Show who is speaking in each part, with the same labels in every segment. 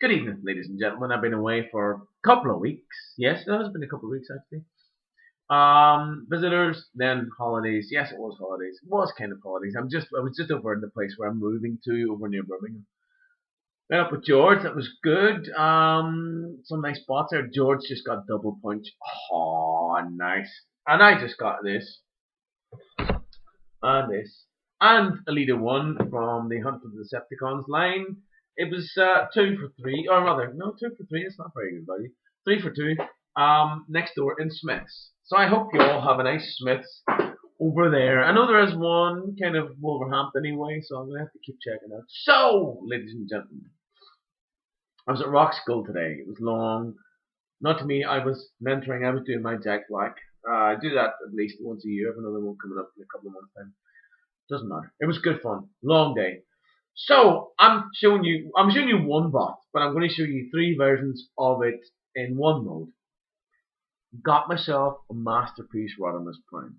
Speaker 1: Good evening, ladies and gentlemen. I've been away for a couple of weeks. Yes, it has been a couple of weeks actually. Visitors, then holidays. Yes, it was holidays. It was kind of holidays. I was just over in the place where I'm moving to over near Birmingham. Went up with George. That was good. Some nice spots there. George just got double punch. Oh, nice. And I just got this and this and a leader one from the Hunt for the Decepticons line. It was 2 for 3, or rather, no, 2 for 3. It's not very good value. 3 for 2. Next door in Smiths. So I hope you all have a nice Smiths over there. I know there is one kind of Wolverhampton anyway, so I'm gonna have to keep checking out. So, ladies and gentlemen, I was at Rock School today. It was long. Not to me. I was mentoring. I was doing my Jack Black. I do that at least once a year. I have another one coming up in a couple of months' time. Doesn't matter. It was good fun. Long day. So I'm showing you one bot, but I'm going to show you 3 versions of it in one mode. Got myself a masterpiece Rodimus Prime.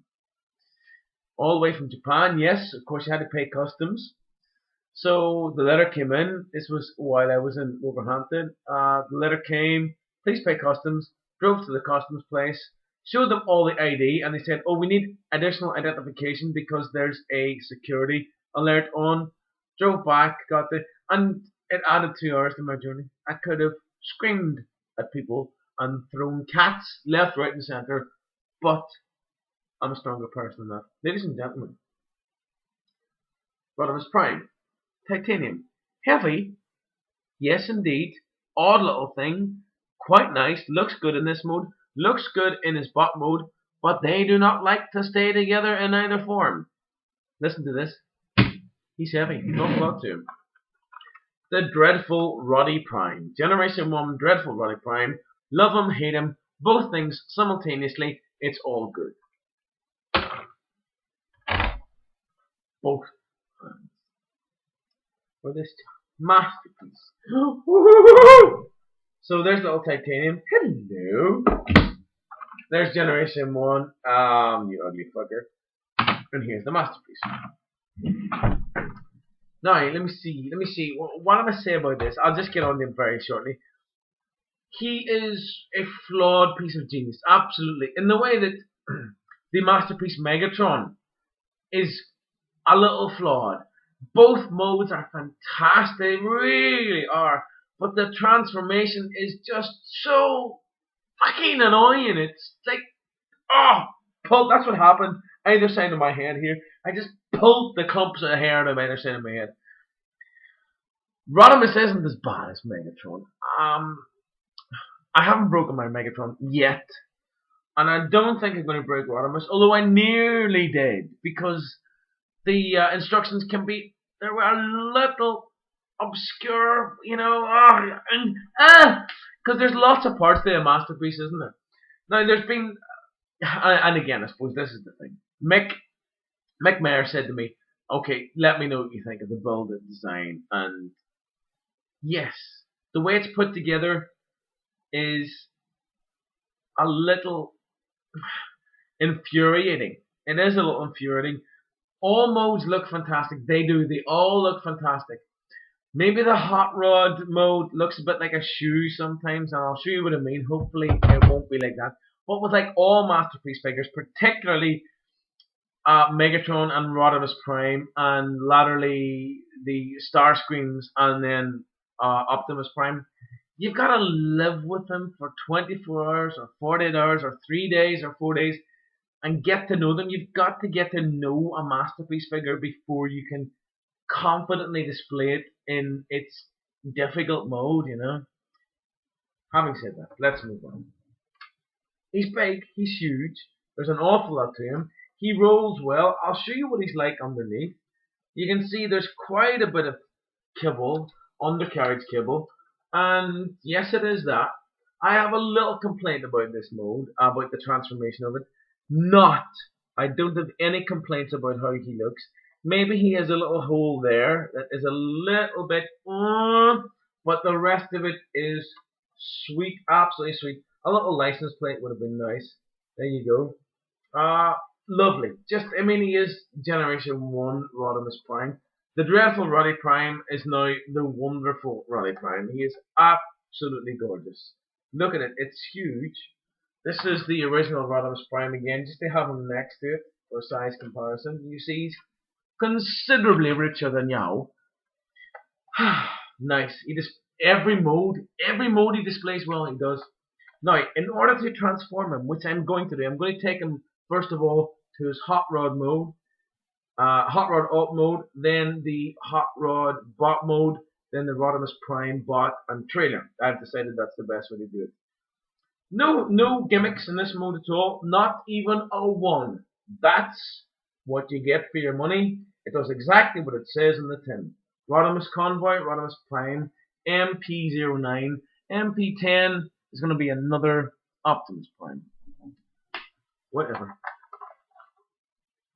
Speaker 1: All the way from Japan, yes, of course you had to pay customs. So the letter came in. This was while I was in Wolverhampton. The letter came, please pay customs. Drove to the customs place, showed them all the ID, and they said, oh, we need additional identification because there's a security alert on. Drove back, got the, and it added 2 hours to my journey. I could have screamed at people and thrown cats left, right, and centre, but I'm a stronger person than that. Ladies and gentlemen, Rodimus Prime, titanium, heavy, yes indeed, odd little thing, quite nice, looks good in this mode, looks good in his bot mode, but they do not like to stay together in either form. Listen to this. He's heavy. Don't talk to him. The dreadful Roddy Prime. Generation 1 dreadful Roddy Prime. Love him, hate him, both things simultaneously. It's all good. Both for this masterpiece. So there's little titanium. Hello. There's Generation 1. You ugly fucker. And here's the masterpiece. Now, let me see. What am I say about this? I'll just get on to him very shortly. He is a flawed piece of genius, absolutely. In the way that the masterpiece Megatron is a little flawed. Both modes are fantastic, they really are. But the transformation is just so fucking annoying. It's like, oh, pull. That's what happened either side of my head here. I just pulled the clumps of hair out of either side of my head. Rodimus isn't as bad as Megatron. I haven't broken my Megatron yet, and I don't think I'm going to break Rodimus, although I nearly did, because the instructions can be, they were a little obscure, you know, because there's lots of parts to a masterpiece, isn't there? Now, there's been, and again, I suppose this is the thing. Mick Mayer said to me, okay, let me know what you think of the build and design, and yes, the way it's put together is a little infuriating. It is a little infuriating. All modes look fantastic. They do. They all look fantastic. Maybe the hot rod mode looks a bit like a shoe sometimes, and I'll show you what I mean. Hopefully it won't be like that. But with like all masterpiece figures, particularly Megatron and Rodimus Prime, and latterly the Starscreams, and then Optimus Prime, you've got to live with them for 24 hours or 48 hours or 3 days or 4 days and get to know them. You've got to get to know a masterpiece figure before you can confidently display it in its difficult mode, you know. Having said that, let's move on. He's big, he's huge, there's an awful lot to him. He rolls well. I'll show you what he's like underneath. You can see there's quite a bit of kibble, undercarriage kibble, and yes, it is that. I have a little complaint about this mode, about the transformation of it. I don't have any complaints about how he looks. Maybe he has a little hole there that is a little bit, but the rest of it is sweet, absolutely sweet. A little license plate would have been nice. There you go. Lovely. Just, I mean, he is Generation 1 Rodimus Prime. The dreadful Roddy Prime is now the wonderful Roddy Prime. He is absolutely gorgeous. Look at it, it's huge. This is the original Rodimus Prime again, just to have him next to it for size comparison. You see, he's considerably richer than Yao. Nice. Every mode he displays well. He does. Now, in order to transform him, which I'm going to do, I'm going to take him first of all to his Hot Rod mode, Hot Rod Alt mode, then the Hot Rod Bot mode, then the Rodimus Prime Bot and Trailer. I've decided that's the best way to do it. No gimmicks in this mode at all. Not even a one. That's what you get for your money. It does exactly what it says in the tin. Rodimus Convoy, Rodimus Prime, MP09, MP10 is going to be another Optimus Prime. Whatever.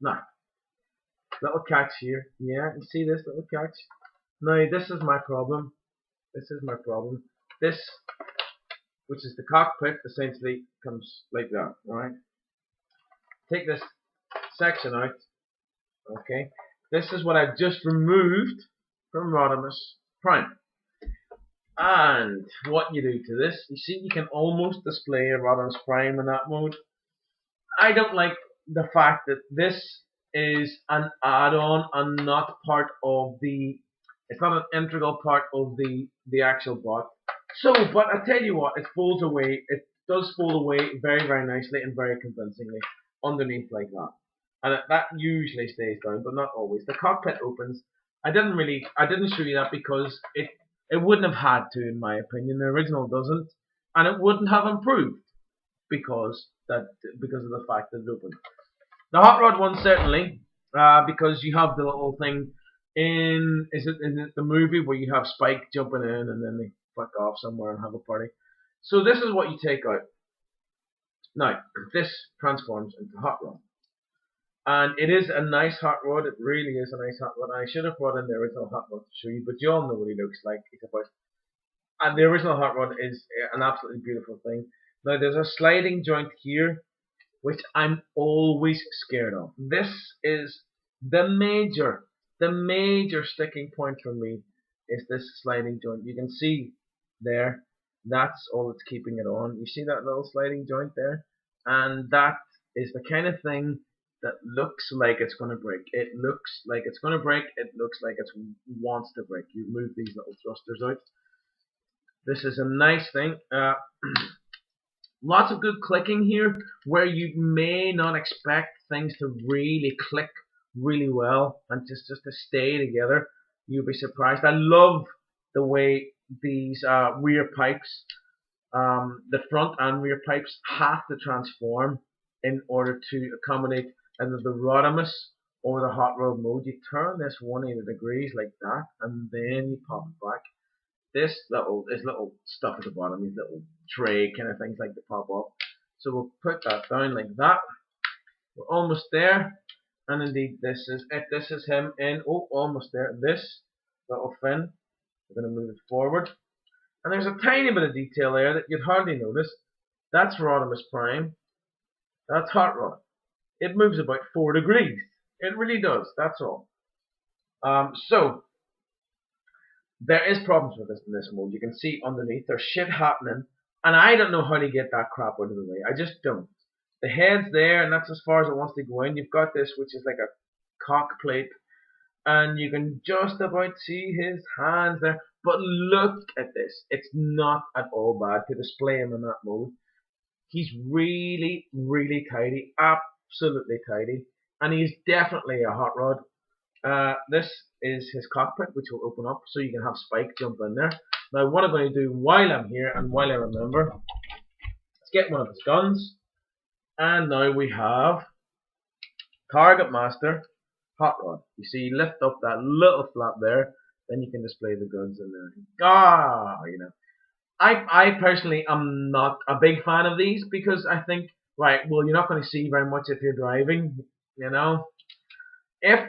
Speaker 1: Now, little catch here. Yeah, you see this little catch? Now, this is my problem. This, which is the cockpit, essentially comes like that, alright? Take this section out. Okay, this is what I've just removed from Rodimus Prime. And what you do to this, you see you can almost display a Rodimus Prime in that mode. I don't like the fact that this is an add-on and not part of it's not an integral part of the actual bot. So, but I tell you what, it folds away, it does fold away very, very nicely and very convincingly underneath like that. And that usually stays down, but not always. The cockpit opens. I didn't show you that because it wouldn't have had to, in my opinion. The original doesn't, and it wouldn't have improved because of the fact that it opened. The Hot Rod one certainly, because you have the little thing in is it the movie where you have Spike jumping in and then they fuck off somewhere and have a party. So this is what you take out. Now this transforms into Hot Rod. And it is a nice hot rod. It really is a nice hot rod. I should have brought in the original hot rod to show you, but you all know what he looks like. And the original hot rod is an absolutely beautiful thing. Now there's a sliding joint here, which I'm always scared of. This is the major sticking point for me is this sliding joint. You can see there, that's all that's keeping it on. You see that little sliding joint there? And that is the kind of thing that looks like it's going to break. It looks like it's going to break. It looks like it wants to break. You move these little thrusters out. This is a nice thing. Lots of good clicking here where you may not expect things to really click really well and just to stay together. You'll be surprised. I love the way these rear pipes, the front and rear pipes have to transform in order to accommodate either the Rodimus or the Hot Rod mode. You turn this 180 degrees like that, and then you pop it back. This little stuff at the bottom, these little tray kind of things like to pop up. So we'll put that down like that. We're almost there, and indeed this is it. This is him in. Oh, almost there. This little fin. We're going to move it forward, and there's a tiny bit of detail there that you'd hardly notice. That's Rodimus Prime. That's Hot Rod. It moves about 4 degrees. It really does. That's all. So there is problems with this in this mode. You can see underneath there's shit happening, and I don't know how to get that crap out of the way. I just don't. The head's there, and that's as far as it wants to go in. You've got this, which is like a cock plate, and you can just about see his hands there. But look at this. It's not at all bad to display him in that mode. He's really, really tidy. Absolutely tidy. And he's definitely a hot rod. This is his cockpit, which will open up so you can have Spike jump in there. Now what I'm going to do while I'm here and while I remember, let's get one of his guns. And now we have Target Master Hot Rod. You see, you lift up that little flap there, then you can display the guns in there. You know. I personally am not a big fan of these because I think, right, well, you're not going to see very much if you're driving, you know. If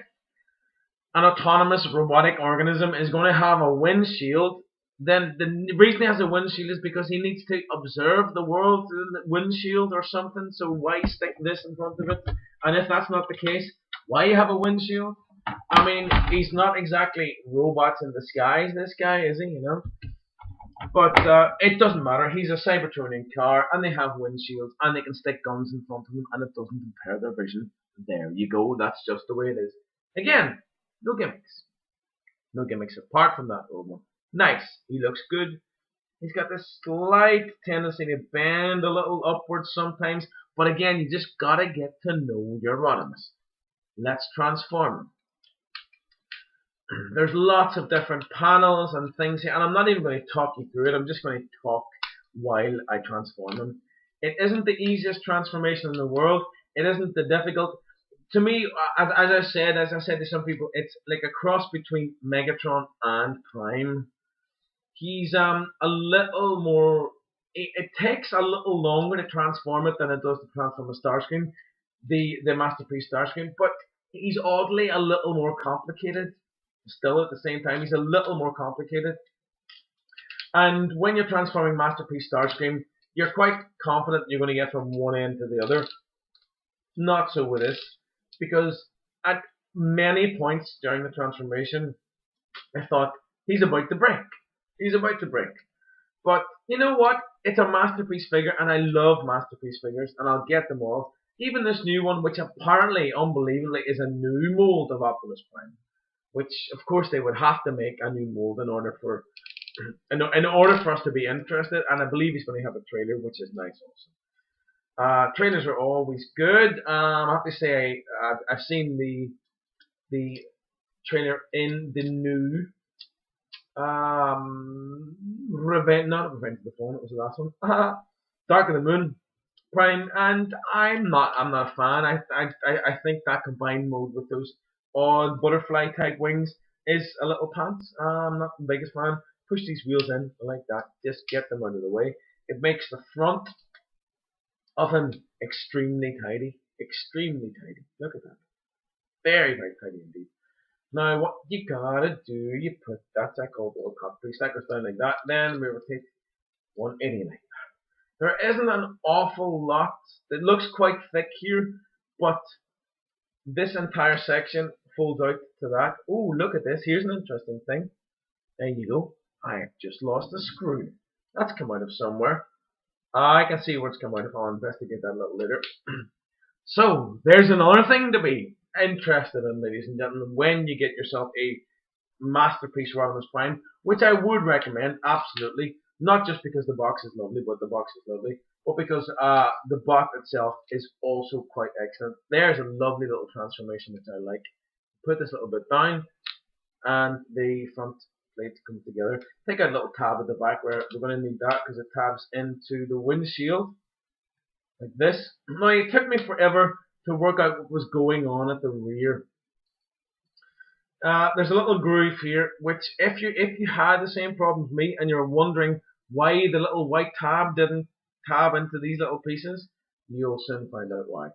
Speaker 1: an autonomous robotic organism is going to have a windshield, then the reason he has a windshield is because he needs to observe the world through the windshield or something, so why stick this in front of it? And if that's not the case, why have a windshield? I mean, he's not exactly robots in disguise, this guy, is he? But it doesn't matter. He's a Cybertronian car, and they have windshields, and they can stick guns in front of them, and it doesn't impair their vision. There you go. That's just the way it is. Again, no gimmicks. No gimmicks apart from that old one. Nice. He looks good. He's got this slight tendency to bend a little upwards sometimes, but again, you just gotta get to know your Rodimus. Let's transform him. There's lots of different panels and things here, and I'm not even going to talk you through it. I'm just going to talk while I transform him. It isn't the easiest transformation in the world. It isn't the difficult. To me, as I said to some people, it's like a cross between Megatron and Prime. He's a little more. It takes a little longer to transform it than it does to transform a Starscream, the Masterpiece Starscream, but he's oddly a little more complicated. Still, at the same time, he's a little more complicated. And when you're transforming Masterpiece Starscream, you're quite confident you're going to get from one end to the other. Not so with this, because at many points during the transformation, I thought, he's about to break. He's about to break. But you know what? It's a Masterpiece figure, and I love Masterpiece figures, and I'll get them all. Even this new one, which apparently, unbelievably, is a new mold of Optimus Prime. Which, of course, they would have to make a new mold in order for us to be interested. And I believe he's going to have a trailer, which is nice also. Trailers are always good. I have to say I've seen the trailer in the new not Revenge of the Phone. It was the last one. Dark of the Moon Prime, and I'm not a fan. I think that combined mode with those odd butterfly type wings is a little pants. I'm not the biggest fan. Push these wheels in like that. Just get them out of the way. It makes the front of him extremely tidy. Extremely tidy. Look at that. Very, very tidy indeed. Now what you gotta do, you put that cycle little cut 3 seconds down like that, then we rotate 189. There isn't an awful lot. It looks quite thick here, but this entire section folds out to that. Oh, look at this. Here's an interesting thing. There you go. I have just lost a screw. That's come out of somewhere. I can see where it's come out of. I'll investigate that a little later. So, there's another thing to be interested in, ladies and gentlemen, when you get yourself a Masterpiece Rodimus Prime, which I would recommend, absolutely. Not just because the box is lovely, but the box is lovely, but because the bot itself is also quite excellent. There's a lovely little transformation which I like. Put this little bit down, and the front plates come together. Take out a little tab at the back where we're going to need that because it tabs into the windshield like this. Now it took me forever to work out what was going on at the rear. There's a little groove here, which if you had the same problem as me and you're wondering why the little white tab didn't tab into these little pieces, you'll soon find out why.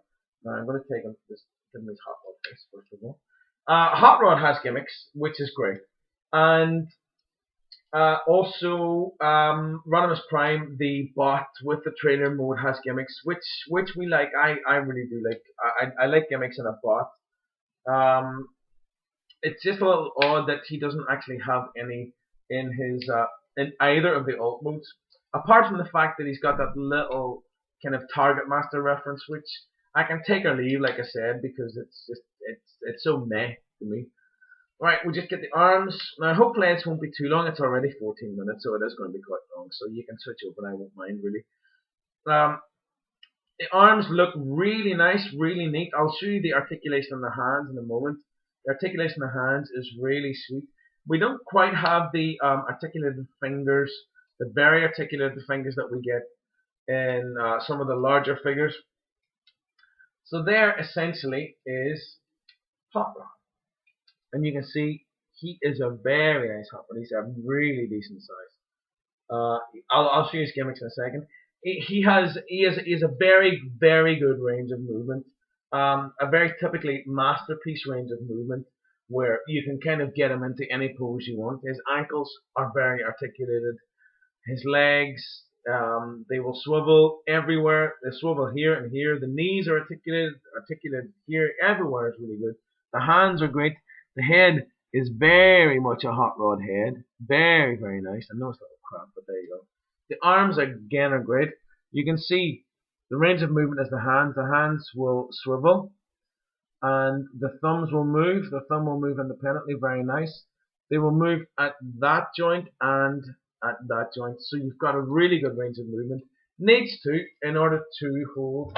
Speaker 1: Now I'm going to take him this give him his hot rod face first of all. Hot Rod has gimmicks, which is great, and also Rodimus Prime, the bot with the trailer mode, has gimmicks, which we like. I really do like. I like gimmicks in a bot. Um, it's just a little odd that he doesn't actually have any in his in either of the alt modes, apart from the fact that he's got that little kind of Target Master reference, which I can take or leave, like I said, because it's so meh to me. Right, we just get the arms. Now, hopefully this won't be too long. It's already 14 minutes, so it is going to be quite long. So you can switch over, and I won't mind really. The arms look really nice, really neat. I'll show you the articulation on the hands in a moment. The articulation of the hands is really sweet. We don't quite have the articulated fingers, the very articulated fingers that we get in some of the larger figures. So there essentially is Hot Rod. And you can see he is a very nice Hot Rod. He's a really decent size. I'll show you his gimmicks in a second. He has a very, very good range of movement. A very typically Masterpiece range of movement where you can kind of get him into any pose you want. His ankles are very articulated. His legs, they will swivel everywhere. They swivel here and here. The knees are articulated here. Everywhere is really good. The hands are great. The head is very much a hot rod head. Very, very nice. I know it's a little crap, but there you go. The arms again are great. You can see the range of movement is the hands. The hands will swivel and the thumbs will move. The thumb will move independently. Very nice. They will move at that joint and at that joint. So you've got a really good range of movement. Needs to in order to hold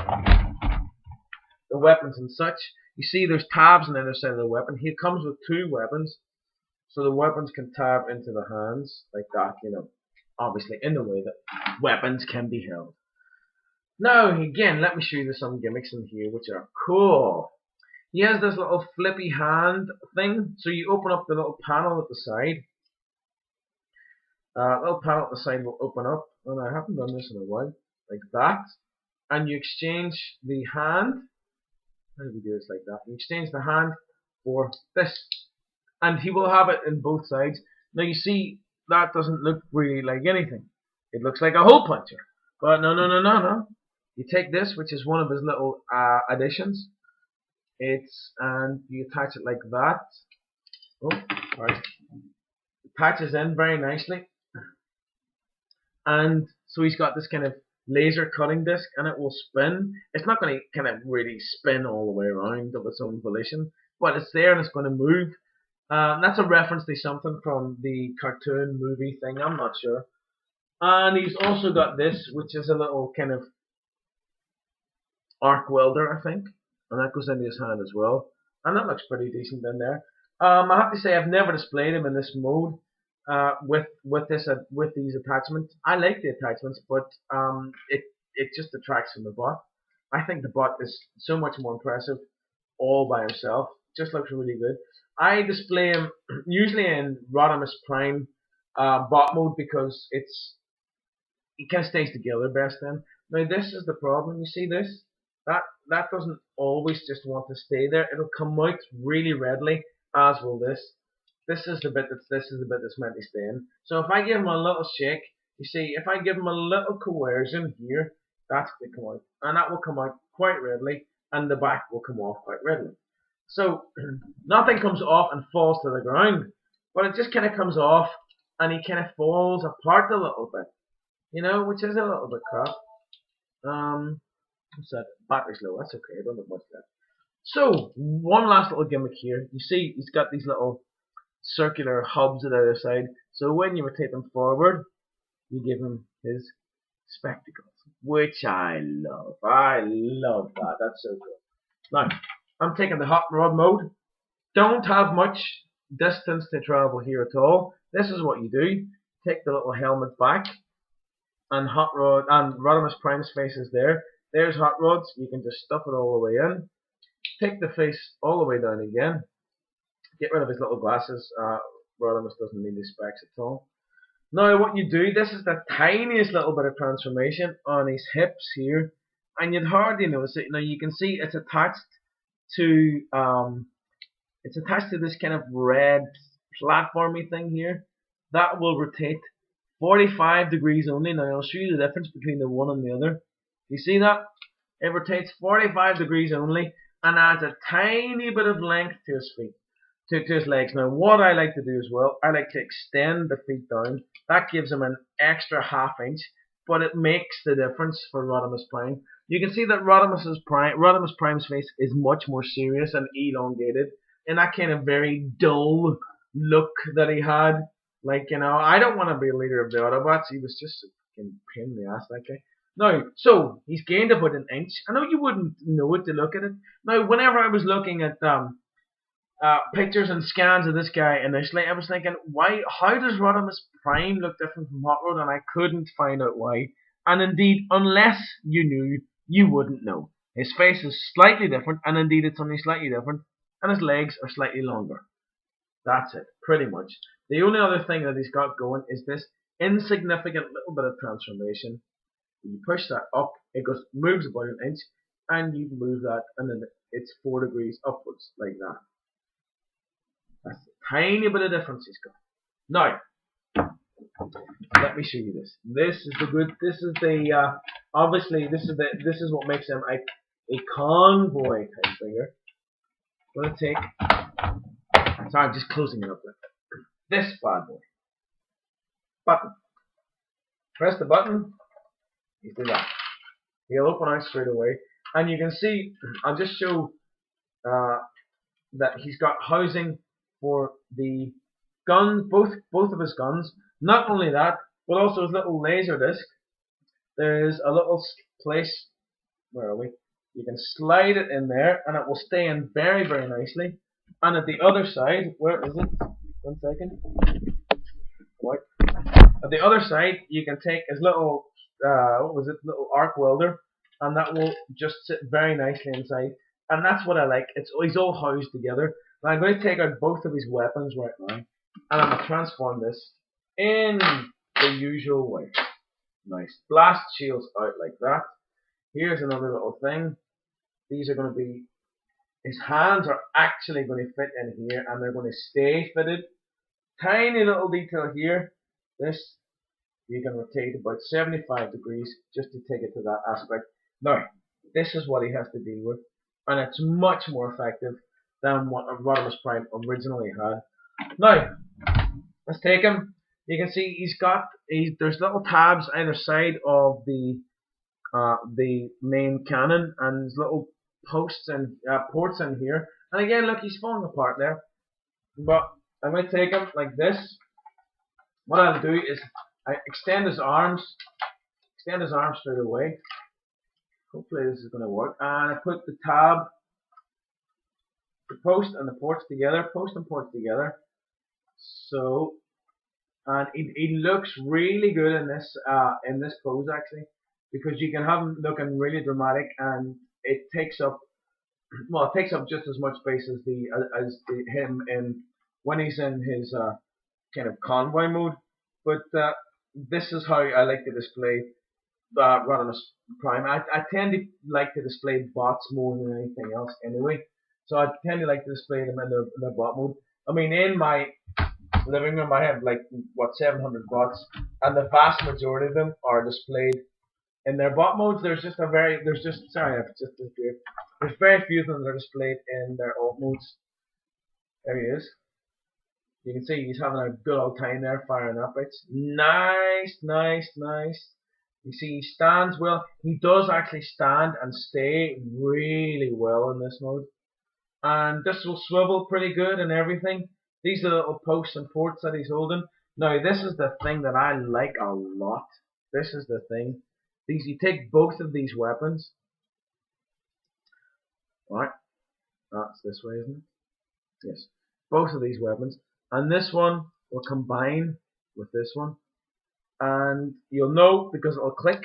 Speaker 1: the weapons and such. You see there's tabs on the other side of the weapon. He comes with two weapons. So the weapons can tab into the hands like that, obviously in the way that weapons can be held. Now, again, let me show you some gimmicks in here which are cool. He has this little flippy hand thing. So you open up the little panel at the side. Little panel at the side will open up. And I haven't done this in a while. Like that. And you exchange the hand. How do we do this like that? You exchange the hand for this. And he will have it in both sides. Now you see, that doesn't look really like anything. It looks like a hole puncher. But no. You take this, which is one of his little additions. And you attach it like that. Oh, right. It attaches in very nicely. And so he's got this kind of laser cutting disc, and it will spin. It's not going to kind of really spin all the way around of its own volition, but it's there and it's going to move. That's a reference to something from the cartoon movie thing, I'm not sure. And he's also got this, which is a little kind of arc welder, I think. And that goes into his hand as well. And that looks pretty decent in there. I have to say I've never displayed him in this mode with these attachments. I like the attachments, but it just detracts from the bot. I think the bot is so much more impressive all by himself. Just looks really good. I display him usually in Rodimus Prime bot mode because it kind of stays together best then. Now this is the problem. You see this? That doesn't always just want to stay there. It'll come out really readily, as will this. This is the bit that's meant to stay in. So if I give him a little shake, you see, if I give him a little coercion here, that's going to come out, and that will come out quite readily, and the back will come off quite readily. So nothing comes off and falls to the ground, but it just kind of comes off, and he kind of falls apart a little bit, which is a little bit crap. What's that? Battery's low. That's okay. I don't have much left. So one last little gimmick here. You see, he's got these little circular hubs at the other side. So when you rotate them forward, you give him his spectacles, which I love. I love that. That's so cool. Now, I'm taking the hot rod mode. Don't have much distance to travel here at all. This is what you do. Take the little helmet back, and hot rod and Rodimus Prime's face is there. There's hot rods. You can just stuff it all the way in. Take the face all the way down again. Get rid of his little glasses. Rodimus doesn't need his specs at all. Now what you do, this is the tiniest little bit of transformation on his hips here, and you'd hardly notice it. Now you can see it's attached to this kind of red platformy thing here. That will rotate 45 degrees only. Now I'll show you the difference between the one and the other. You see that? It rotates 45 degrees only and adds a tiny bit of length to his feet, to his legs. Now what I like to do as well, I like to extend the feet down. That gives him an extra ½ inch, but it makes the difference for Rodimus Prime. You can see that Rodimus Prime's face is much more serious and elongated, and that kind of very dull look that he had. Like, I don't want to be a leader of the Autobots. He was just a fucking pain in the ass, that guy. Now, so he's gained about an inch. I know you wouldn't know it to look at it. Now, whenever I was looking at pictures and scans of this guy initially, I was thinking, how does Rodimus Prime look different from Hot Rod? And I couldn't find out why. And indeed, unless you knew, you wouldn't know. His face is slightly different, and indeed it's only slightly different, and his legs are slightly longer. That's it, pretty much. The only other thing that he's got going is this insignificant little bit of transformation. You push that up, it moves about an inch, and you move that, and then it's 4 degrees upwards, like that. That's a tiny bit of difference he's got. Now, let me show you this. Obviously, this is what makes him a convoy type figure. I'm gonna take Sorry, I'm just closing it up there. This bad boy. Button. Press the button. You do that. He'll open out straight away, and you can see. I'll just show uh, that he's got housing for the guns, both of his guns. Not only that, but also his little laser disc. There's a little place. Where are we? You can slide it in there, and it will stay in very, very nicely. And at the other side, where is it? 1 second. What? At the other side, you can take his little, little arc welder, and that will just sit very nicely inside. And that's what I like. He's all housed together. Now I'm going to take out both of his weapons right now, and I'm going to transform this in the usual way. Nice. Blast shields out like that. Here's another little thing. These are going to be, his hands are actually going to fit in here, and they're going to stay fitted. Tiny little detail here. This, you can rotate about 75 degrees just to take it to that aspect. Now, this is what he has to deal with, and it's much more effective than what Rodimus Prime originally had. Now, let's take him. You can see there's little tabs either side of the main cannon, and there's little posts and ports in here. And again, look, he's falling apart there. But I'm going to take him like this. What I'll do is I extend his arms straight away. Hopefully this is going to work. And I put the tab, the post and the ports together, So, and it looks really good in this pose actually, because you can have him looking really dramatic, and it takes up just as much space as him in when he's in his kind of convoy mode. But this is how I like to display Rodimus Prime. I tend to like to display bots more than anything else anyway. So I tend to like to display them in their bot mode. I mean, in my living room I have like 700 bots, and the vast majority of them are displayed in their bot modes. There's very few of them that are displayed in their alt modes. There he is. You can see he's having a good old time there, firing up. It's nice. You see he stands well. He does actually stand and stay really well in this mode. And this will swivel pretty good and everything. These are the little posts and ports that he's holding. Now this is the thing that I like a lot. This is the thing. You take both of these weapons. Alright. That's this way, isn't it? Yes. Both of these weapons. And this one will combine with this one. And you'll know because it'll click.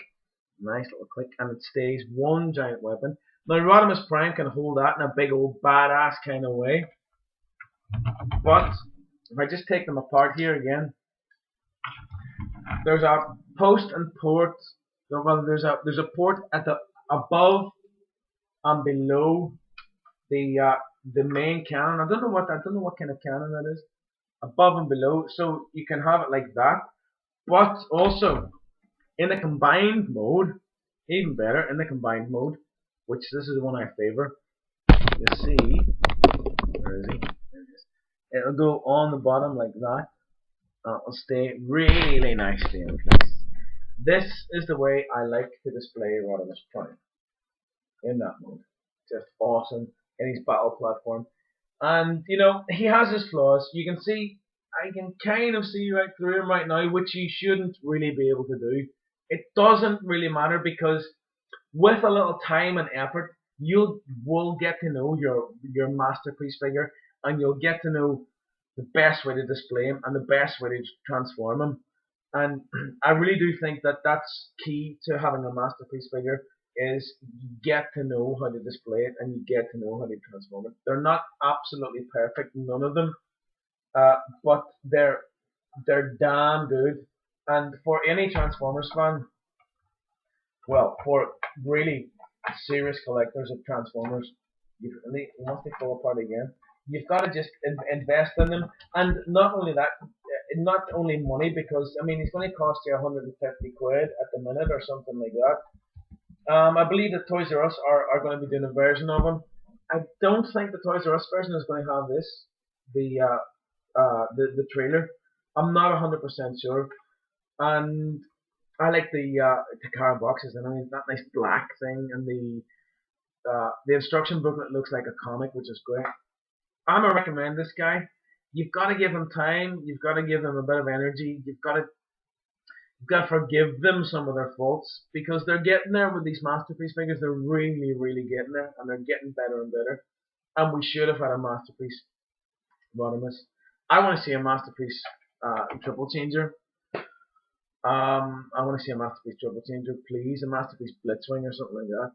Speaker 1: Nice little click. And it stays one giant weapon. Now Rodimus Prime can hold that in a big old badass kind of way. But if I just take them apart here again, there's a post and port. Well, there's a port at the above and below the main cannon. I don't know what kind of cannon that is. Above and below, so you can have it like that. But also in the combined mode, even better in the combined mode, which this is the one I favor. You see, where is he? There it is. It'll go on the bottom like that. It'll stay really nicely in place. This is the way I like to display Rodimus Prime in that mode. Just awesome in his battle platform. And you know, he has his flaws. You can see, I can kind of see right through him right now, which you shouldn't really be able to do. It doesn't really matter, because with a little time and effort, you will get to know your masterpiece figure, and you'll get to know the best way to display him and the best way to transform him. And I really do think that that's key to having a masterpiece figure, is you get to know how to display it and you get to know how to transform it. They're not absolutely perfect, none of them, but they're damn good. And for any Transformers fan, well, for really serious collectors of Transformers, once they fall apart again, you've got to just invest in them. And not only that, not only money, because I mean it's going to cost you 150 quid at the minute or something like that. I believe that Toys R Us are going to be doing a version of them. I don't think the Toys R Us version is going to have this. the the trailer. I'm not 100% sure, and I like the car boxes and I mean that nice black thing and the instruction booklet looks like a comic, which is great. I'm gonna recommend this guy. You've got to give him time. You've got to give him a bit of energy. You've got to forgive them some of their faults because they're getting there with these masterpiece figures. They're really, really getting there, and they're getting better and better. And we should have had a masterpiece Rodimus. I want to see a masterpiece triple changer. I want to see a masterpiece triple changer, please. A masterpiece blitzwing or something like that.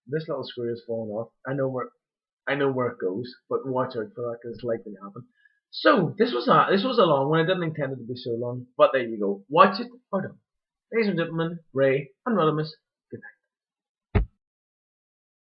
Speaker 1: This little screw is falling off. I know where it goes, but watch out for that because it's likely to happen. So this was a long one. I didn't intend it to be so long, but there you go. Watch it or don't. Ladies and gentlemen, Ray and Rodimus